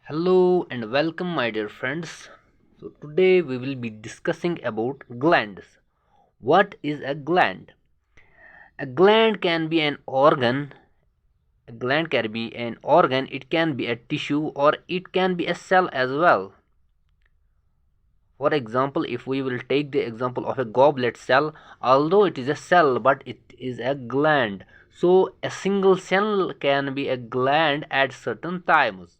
Hello and welcome, my dear friends. So today we will be discussing about glands. What is a gland? A gland can be an organ. A gland can be an organ, it can be a tissue, or it can be a cell as well. For example, if we will take the example of a goblet cell, although it is a cell but it is a gland. So a single cell can be a gland at certain times.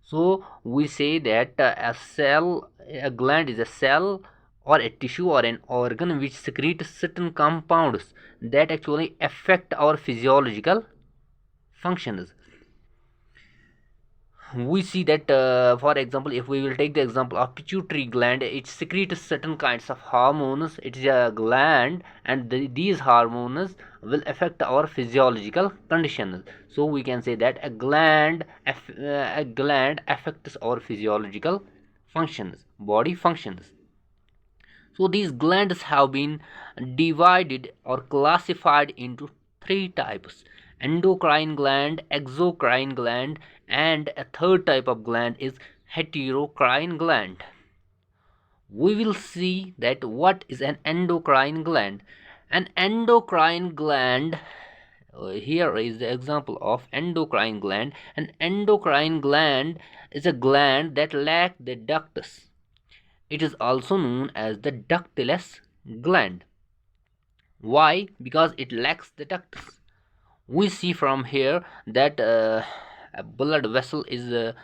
So we say that a gland is a cell or a tissue or an organ which secretes certain compounds that actually affect our physiological functions. We see that, for example, if we will take the example of pituitary gland, it secretes certain kinds of hormones. It is a gland, and these hormones will affect our physiological conditions. So we can say that a gland affects our physiological functions, body functions. So these glands have been divided or classified into three types: endocrine gland, exocrine gland, and a third type of gland is heterocrine gland. We will see that what is an endocrine gland. An endocrine gland, here is the example of endocrine gland. An endocrine gland is a gland that lacks the ductus. It is also known as the ductless gland. Why? Because it lacks the ductus. We see from here that a blood vessel is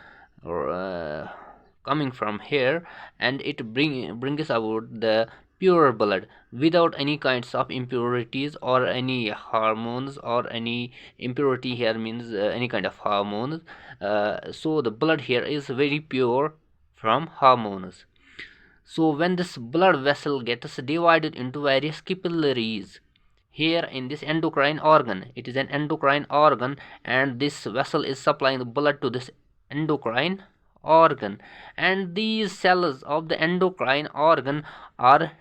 coming from here, and it brings about the pure blood without any kinds of impurities or any hormones, or any impurity here means any kind of hormones. So the blood here is very pure from hormones. So when this blood vessel gets divided into various capillaries, here in this endocrine organ, it is an endocrine organ, and this vessel is supplying the blood to this endocrine organ, and these cells of the endocrine organ are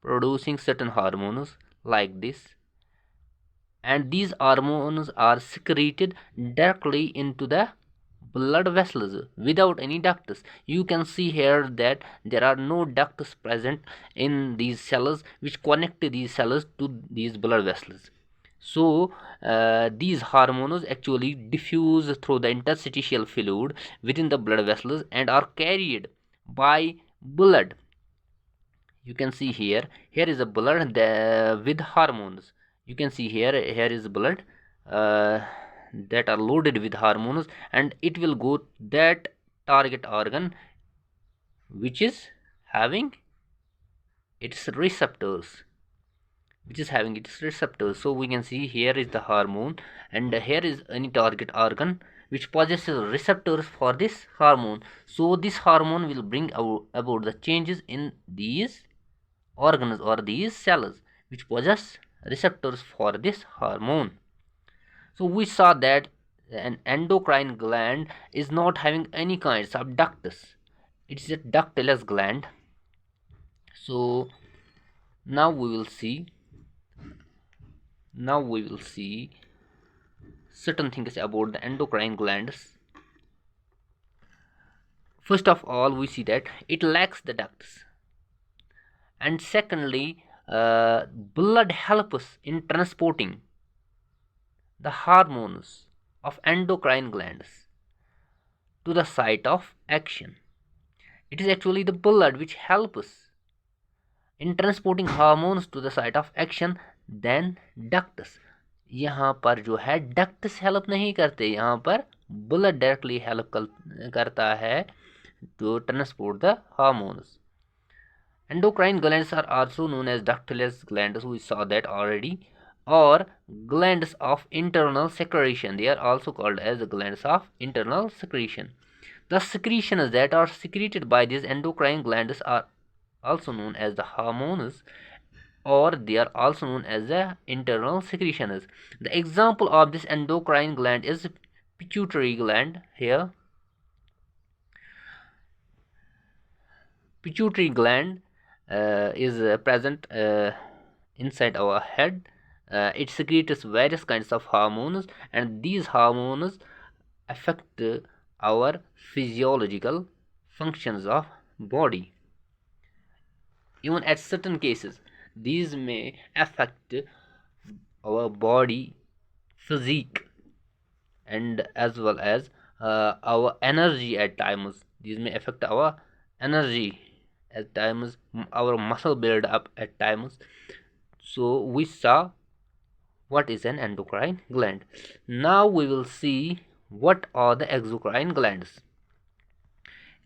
producing certain hormones like this, and these hormones are secreted directly into the blood vessels without any ductus. You can see here that there are no ductus present in these cells which connect these cells to these blood vessels. So these hormones actually diffuse through the interstitial fluid within the blood vessels and are carried by blood. You can see here is a blood with hormones. You can see here is blood that are loaded with hormones, and it will go that target organ which is having its receptors, so we can see here is the hormone, and here is any target organ which possesses receptors for this hormone. So this hormone will bring about the changes in these organs or these cells which possess receptors for this hormone. So we saw that an endocrine gland is not having any kinds of ductus. It is a ductless gland. So now we will see certain things about the endocrine glands. First of all, we see that it lacks the ductus, and secondly, blood helps in transporting the hormones of endocrine glands to the site of action. It is actually the blood which helps in transporting hormones to the site of action than ductus. यहाँ पर जो है ductus help नहीं करते, यहाँ पर blood directly help करता है to transport the hormones. Endocrine glands are also known as ductless glands, we saw that already, or glands of internal secretion. They are also called as glands of internal secretion. The secretions that are secreted by these endocrine glands are also known as the hormones, or they are also known as the internal secretions. The example of this endocrine gland is pituitary gland. Here, pituitary gland is present inside our head. It secretes various kinds of hormones, and these hormones affect our physiological functions of body. Even at certain cases, these may affect our body physique and as well as our energy at times. These may affect our energy at times, our muscle build up at times. So we saw what is an endocrine gland. Now we will see what are the exocrine glands.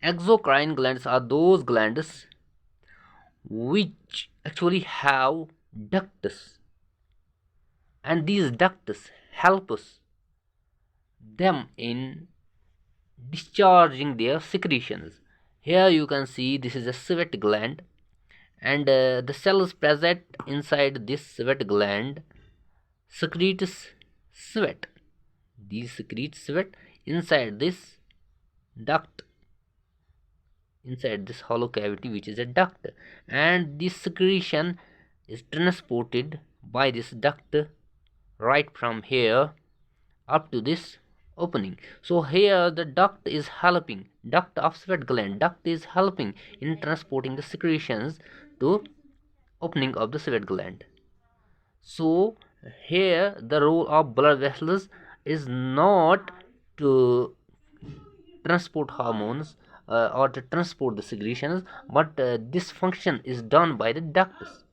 Exocrine glands are those glands which actually have ducts, and these ducts help us them in discharging their secretions. Here you can see this is a sweat gland, and the cells present inside this sweat gland secretes sweat. These secrete sweat inside this duct, inside this hollow cavity which is a duct, and this secretion is transported by this duct right from here up to this opening. So here the duct is helping, duct of sweat gland, duct is helping in transporting the secretions to opening of the sweat gland. So here the role of blood vessels is not to transport hormones or to transport the secretions, but this function is done by the ducts.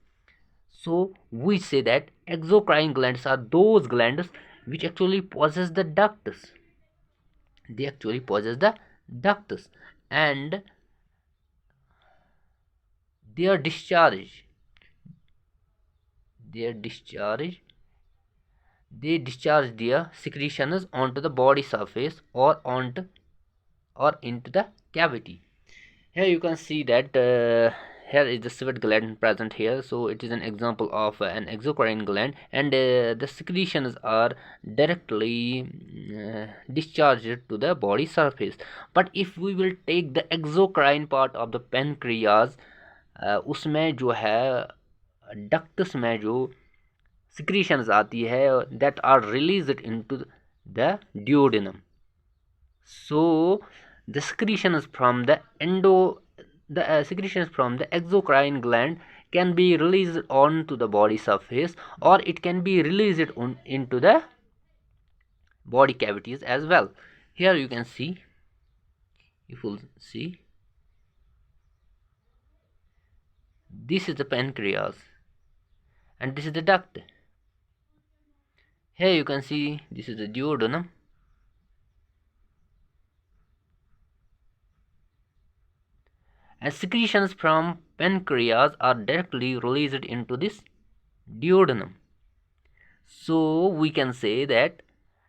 So we say that exocrine glands are those glands which actually possess the ducts. They actually possess the ducts, and their discharge, their discharge, they discharge their secretions onto the body surface or onto or into the cavity. Here you can see that here is the sweat gland present here, so it is an example of an exocrine gland, and the secretions are directly discharged to the body surface. But if we will take the exocrine part of the pancreas, उसमें जो है ducts में जो secretions आती है that are released into the duodenum. So the secretions from the secretions from the exocrine gland can be released onto the body surface, or it can be released into the body cavities as well. Here you can see, if you see, this is the pancreas and this is the duct. Here you can see this is the duodenum, and secretions from pancreas are directly released into this duodenum. So we can say that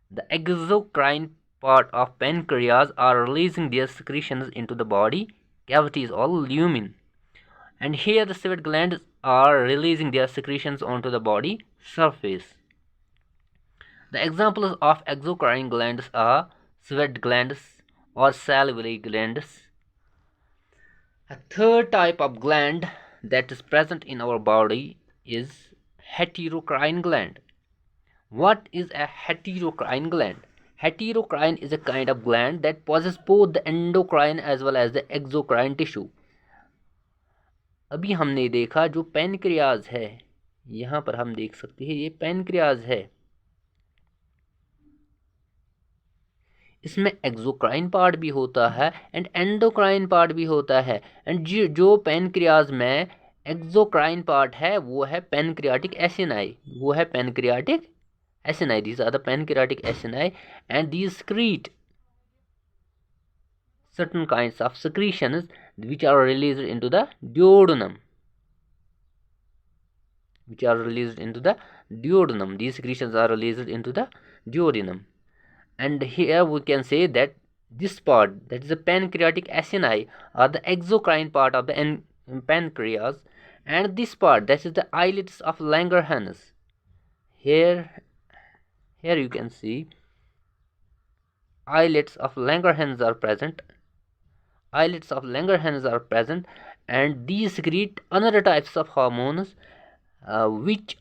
the exocrine part of pancreas are releasing their secretions into the body cavities or lumen, and here the sweat glands are releasing their secretions onto the body surface. The examples of exocrine glands are sweat glands or salivary glands. A third type of gland that is present in our body is heterocrine gland. What is a heterocrine gland? Heterocrine is a kind of gland that possesses both the endocrine as well as the exocrine tissue. अभी हमने देखा जो pancreas है, यहाँ पर हम देख सकते हैं ये पैनक्रियाज है, इसमें एक्सोक्राइन पार्ट भी होता है एंड एंडोक्राइन पार्ट भी होता है, एंड जो पैनक्रियाज में एक्सोक्राइन पार्ट है वो है पैनक्रियाटिक एसिनाई, वो है pancreatic acini. These are the pancreatic acini, and these secrete certain kinds of secretions which are released into the duodenum. These secretions are released into the duodenum. And here we can say that this part, that is the pancreatic acini, are the exocrine part of the pancreas, and this part, that is the islets of Langerhans. Here you can see islets of Langerhans are present. And these secrete another types of hormones which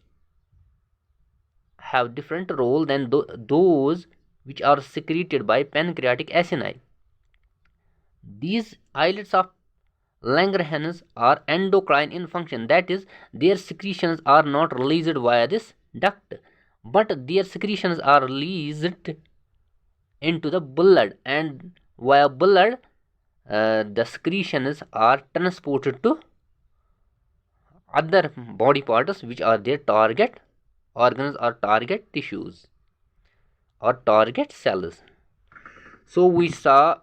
have different role than those which are secreted by pancreatic acini. These islets of Langerhans are endocrine in function, that is, their secretions are not released via this duct, but their secretions are released into the blood, and via blood the secretions are transported to other body parts which are their target organs or target tissues or target cells. So we saw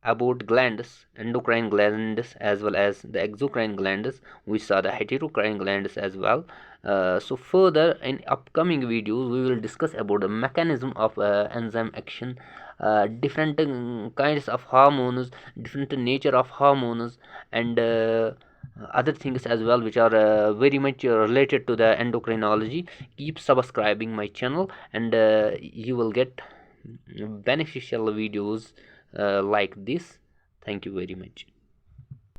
about glands, endocrine glands as well as the exocrine glands. We saw the heterocrine glands as well. So further in upcoming videos we will discuss about the mechanism of enzyme action, different kinds of hormones, different nature of hormones, and other things as well which are very much related to the endocrinology. Keep subscribing my channel, and you will get beneficial videos like this. Thank you very much.